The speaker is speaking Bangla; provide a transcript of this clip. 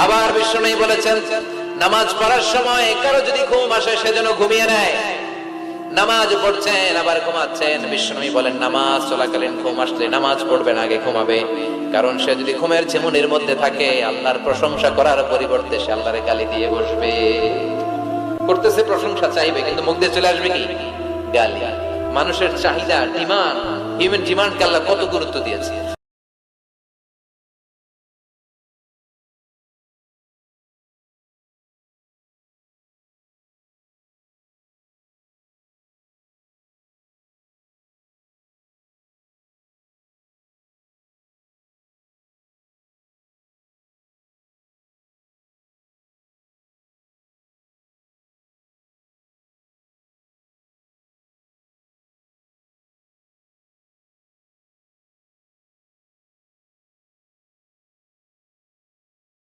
আবার বিশ্বনবী বলেছেন, নামাজ পড়ার সময় কারো যদি ঘুম আসে সে যেন ঘুমিয়ে নেয়। নামাজ পড়ছেন আবার ঘুমাচ্ছেন, বিশ্বনবী বলেন নামাজ চলাকালীন ঘুম আসলে নামাজ পড়বেন, আগে ঘুমাবে। কারণ সে যদি ঘুমের ঝিমুনির মধ্যে থাকে, আল্লাহর প্রশংসা করার পরিবর্তে সে আল্লাহরে গালি দিয়ে বসবে। করতেছে প্রশংসা চাইবে, কিন্তু মুখ দিয়ে চলে আসবে কি? গালি। মানুষের চাহিদা, ডিমান্ড, হিউম্যান ডিমান্ডকে আল্লাহ কত গুরুত্ব দিয়েছে।